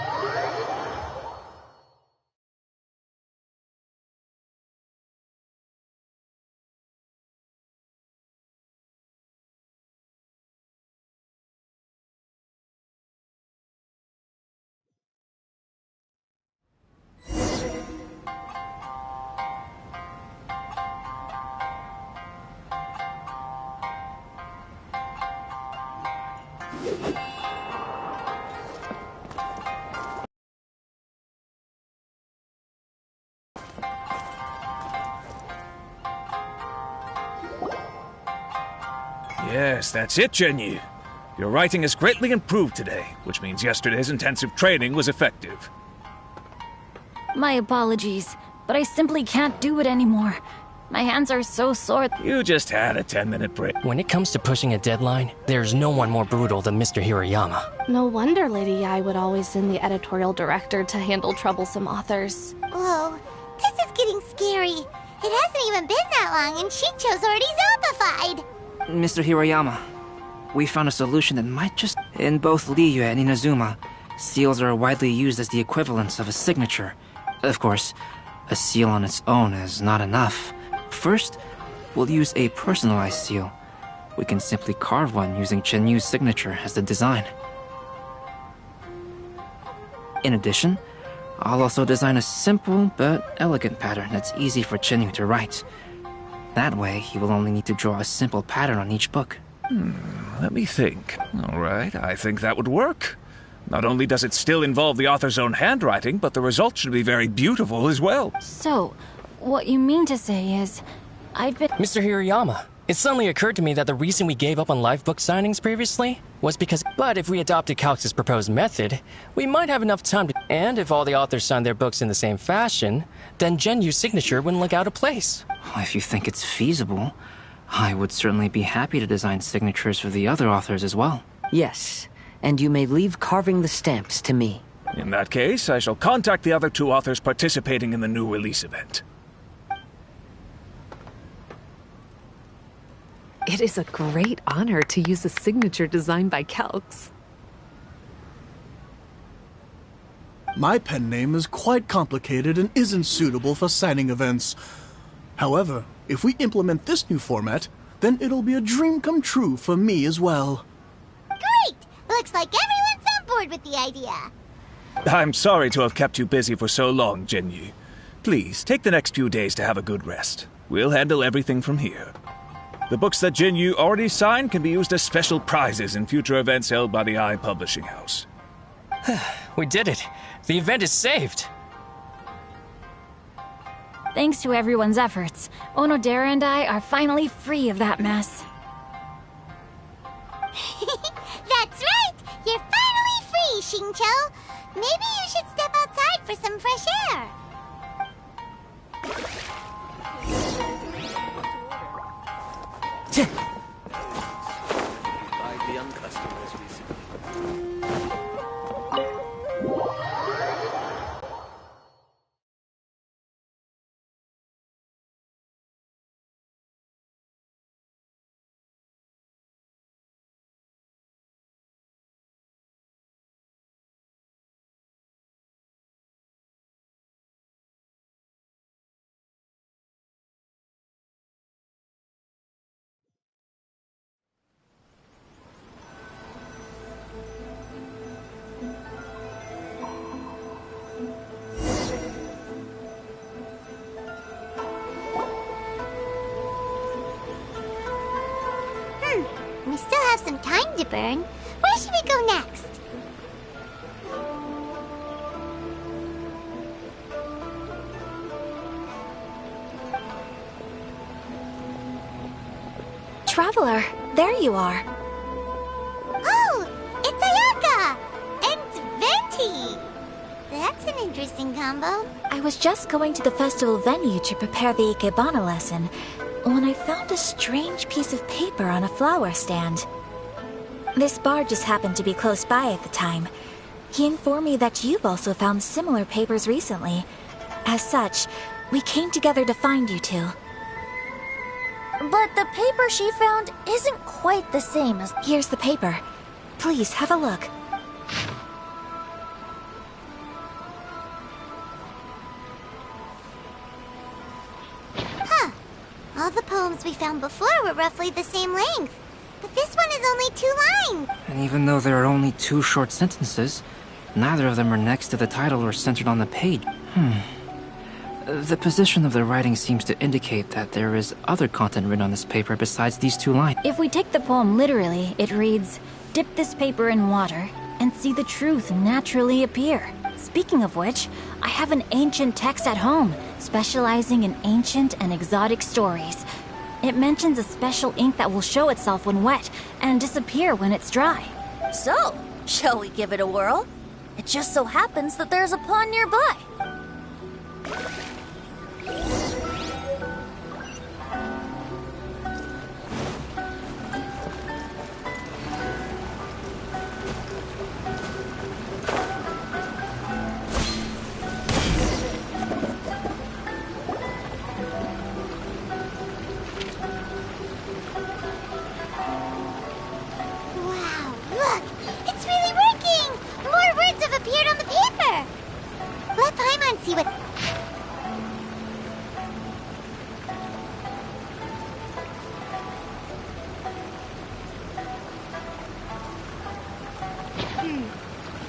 O: Yes, that's it, Genyu. Your writing has greatly improved today, which means yesterday's intensive training was effective.
C: My apologies, but I simply can't do it anymore. My hands are so sore.
O: You just had a 10-minute break.
D: When it comes to pushing a deadline, there's no one more brutal than Mr. Hirayama.
P: No wonder Lady Yai would always send the editorial director to handle troublesome authors.
E: Whoa, this is getting scary. It hasn't even been that long and Shincho's already zombified.
G: Mr. Hirayama, we found a solution that might just... In both Liyue and Inazuma, seals are widely used as the equivalents of a signature. Of course, a seal on its own is not enough. First, we'll use a personalized seal. We can simply carve one using Chenyu's signature as the design. In addition, I'll also design a simple but elegant pattern that's easy for Chenyu to write. That way, he will only need to draw a simple pattern on each book.
O: Let me think. All right, I think that would work. Not only does it still involve the author's own handwriting, but the result should be very beautiful as well.
C: So, what you mean to say is, I've been...
D: Mr. Hirayama, it suddenly occurred to me that the reason we gave up on live book signings previously was because... But if we adopted Calx's proposed method, we might have enough time to... And if all the authors signed their books in the same fashion, then Genyu's signature wouldn't look out of place.
G: If you think it's feasible, I would certainly be happy to design signatures for the other authors as well.
Q: Yes, and you may leave carving the stamps to me.
O: In that case, I shall contact the other two authors participating in the new release event.
R: It is a great honor to use a signature designed by Calx.
S: My pen name is quite complicated and isn't suitable for signing events. However, if we implement this new format, then it'll be a dream come true for me as well.
E: Great! Looks like everyone's on board with the idea.
O: I'm sorry to have kept you busy for so long, Genyu. Please, take the next few days to have a good rest. We'll handle everything from here. The books that Genyu already signed can be used as special prizes in future events held by the Eye Publishing House.
D: We did it! The event is saved!
C: Thanks to everyone's efforts, Onodera and I are finally free of that mess.
E: That's right! You're finally free, Xingqiu! Maybe you should step outside for some fresh air.
K: By the young customers recently.
E: We still have some time to burn. Where should we go next?
L: Traveler, there you are.
E: Oh, it's Ayaka! And Venti! That's an interesting combo.
L: I was just going to the festival venue to prepare the Ikebana lesson when I found a strange piece of paper on a flower stand. This bard just happened to be close by at the time. He informed me that you've also found similar papers recently. As such, we came together to find you two. But the paper she found isn't quite the same as... Here's the paper. Please, have a look.
E: the poems we found before were roughly the same length. But this one is only 2 lines.
G: And even though there are only 2 short sentences, neither of them are next to the title or centered on the page. The position of the writing seems to indicate that there is other content written on this paper besides these 2 lines.
C: If we take the poem literally, it reads, "Dip this paper in water and see the truth naturally appear." Speaking of which, I have an ancient text at home, specializing in ancient and exotic stories. It mentions a special ink that will show itself when wet and disappear when it's dry.
L: So, shall we give it a whirl? It just so happens that there's a pond nearby.
E: Wow, look! It's really working! More words have appeared on the paper! Let Paimon see what...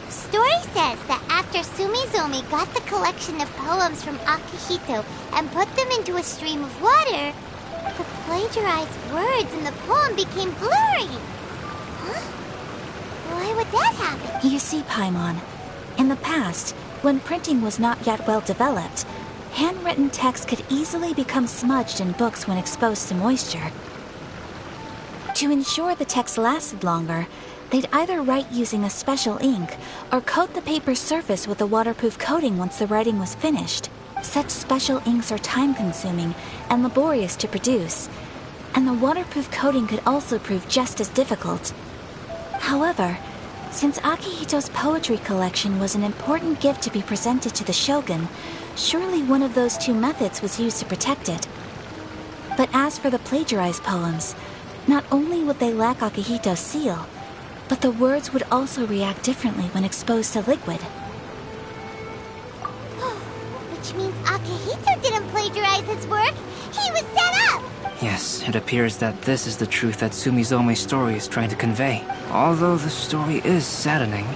E: Story says that after Sumizomi got the collection of poems from Akihito and put them into a stream of water, the plagiarized words in the poem became blurry. Huh? Why would that happen?
C: You see, Paimon, in the past, when printing was not yet well developed, handwritten text could easily become smudged in books when exposed to moisture. To ensure the text lasted longer, they'd either write using a special ink or coat the paper's surface with a waterproof coating once the writing was finished. Such special inks are time-consuming and laborious to produce, and the waterproof coating could also prove just as difficult. However, since Akihito's poetry collection was an important gift to be presented to the shogun, surely one of those 2 methods was used to protect it. But as for the plagiarized poems, not only would they lack Akihito's seal, but the words would also react differently when exposed to liquid.
E: Which means Akihito didn't plagiarize his work. He was set up!
G: Yes, it appears that this is the truth that Sumizome's story is trying to convey. Although the story is saddening,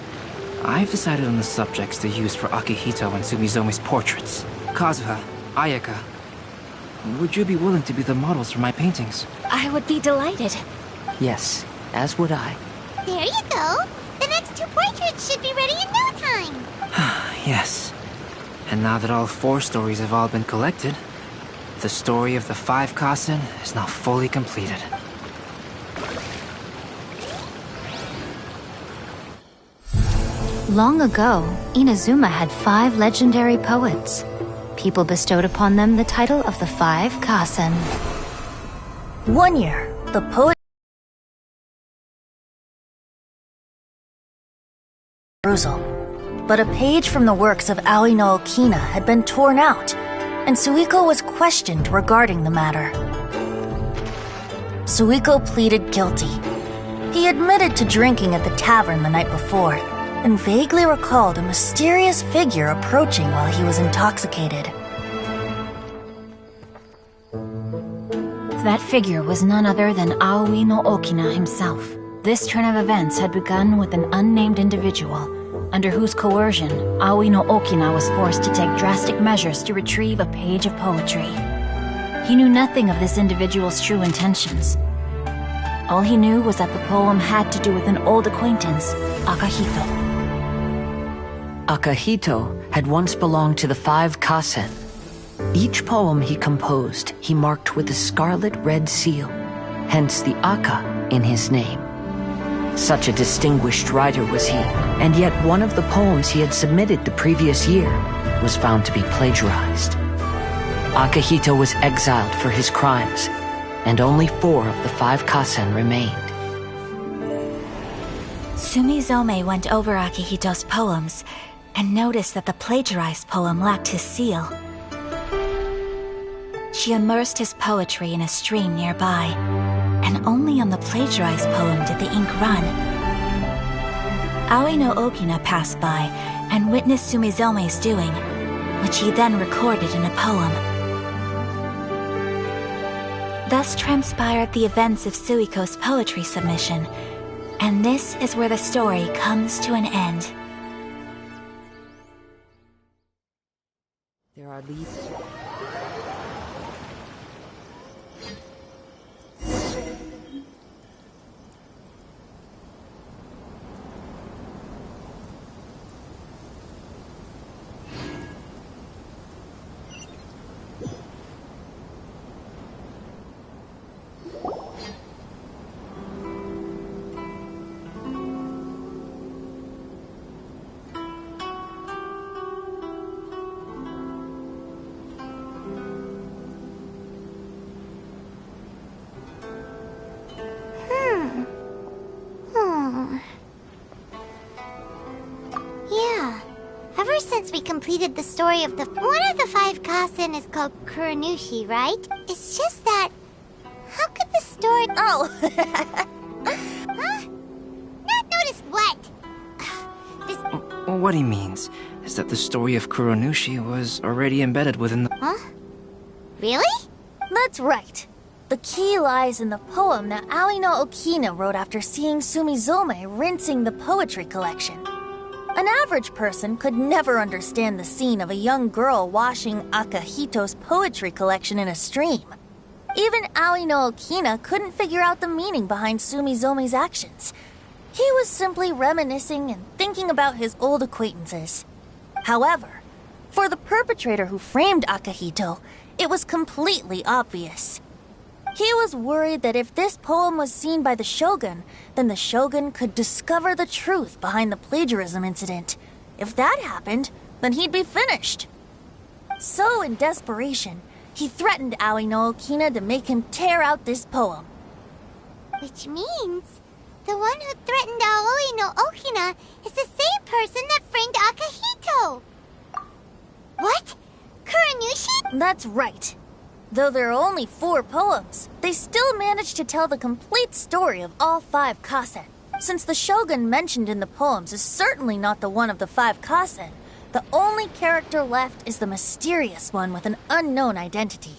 G: I've decided on the subjects to use for Akihito and Sumizome's portraits. Kazuha, Ayaka, would you be willing to be the models for my paintings?
C: I would be delighted.
Q: Yes, as would I.
E: There you go. The next 2 portraits should be ready in no time.
G: Yes. And now that all 4 stories have all been collected, the story of the 5 Kasen is now fully completed.
A: Long ago, Inazuma had 5 legendary poets. People bestowed upon them the title of the 5 Kasen.
L: One year, the poet but a page from the works of Aoi no Okina had been torn out, and Suiko was questioned regarding the matter. Suiko pleaded guilty. He admitted to drinking at the tavern the night before, and vaguely recalled a mysterious figure approaching while he was intoxicated.
C: That figure was none other than Aoi no Okina himself. This turn of events had begun with an unnamed individual, under whose coercion, Aoi no Okina was forced to take drastic measures to retrieve a page of poetry. He knew nothing of this individual's true intentions. All he knew was that the poem had to do with an old acquaintance, Akihito.
Q: Akihito had once belonged to the 5 Kasen. Each poem he composed, he marked with a scarlet red seal, hence the Aka in his name. Such a distinguished writer was he, and yet one of the poems he had submitted the previous year was found to be plagiarized. Akihito was exiled for his crimes, and only 4 of the 5 Kasen remained.
C: Sumizome went over Akihito's poems and noticed that the plagiarized poem lacked his seal. She immersed his poetry in a stream nearby, and only on the plagiarized poem did the ink run. Aoi no Okina passed by and witnessed Sumizome's doing, which he then recorded in a poem.
T: Thus transpired the events of Suiko's poetry submission, and this is where the story comes to an end.
Q: There are leaves.
E: Yeah. Ever since we completed the story of one of the 5 Kasen is called Kuronushi, right? It's just that... How could the story...
L: Oh!
E: Huh? Not noticed what?
G: What he means is that the story of Kuronushi was already embedded within the...
E: Huh? Really?
L: That's right. The key lies in the poem that Aoi no Okina wrote after seeing Sumizome rinsing the poetry collection. An average person could never understand the scene of a young girl washing Akahito's poetry collection in a stream. Even Aoi no Okina couldn't figure out the meaning behind Sumizome's actions. He was simply reminiscing and thinking about his old acquaintances. However, for the perpetrator who framed Akahito, it was completely obvious. He was worried that if this poem was seen by the Shogun, then the Shogun could discover the truth behind the plagiarism incident. If that happened, then he'd be finished. So, in desperation, he threatened Aoi no Okina to make him tear out this poem.
E: Which means the one who threatened Aoi no Okina is the same person that framed Akahito. What? Kuronushi?
L: That's right. Though there are only 4 poems, they still managed to tell the complete story of all 5 Kasen. Since the Shogun mentioned in the poems is certainly not the one of the 5 Kasen, the only character left is the mysterious one with an unknown identity.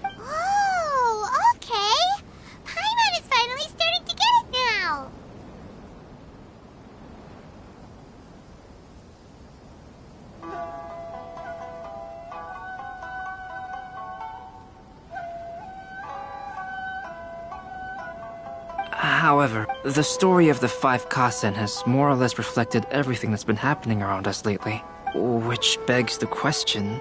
E: Oh, okay. Paimon is finally starting to get it now.
G: However, the story of the 5 Kasen has more or less reflected everything that's been happening around us lately. Which begs the question,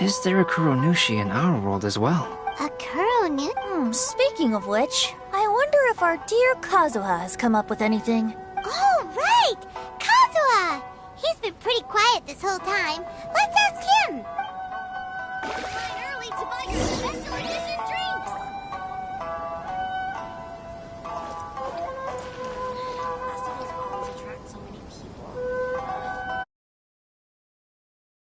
G: is there a Kuronushi in our world as well?
E: A Kuronushi?
L: Speaking of which, I wonder if our dear Kazuha has come up with anything.
E: Oh, right! Kazuha! He's been pretty quiet this whole time. Let's ask him!
L: Early to buy your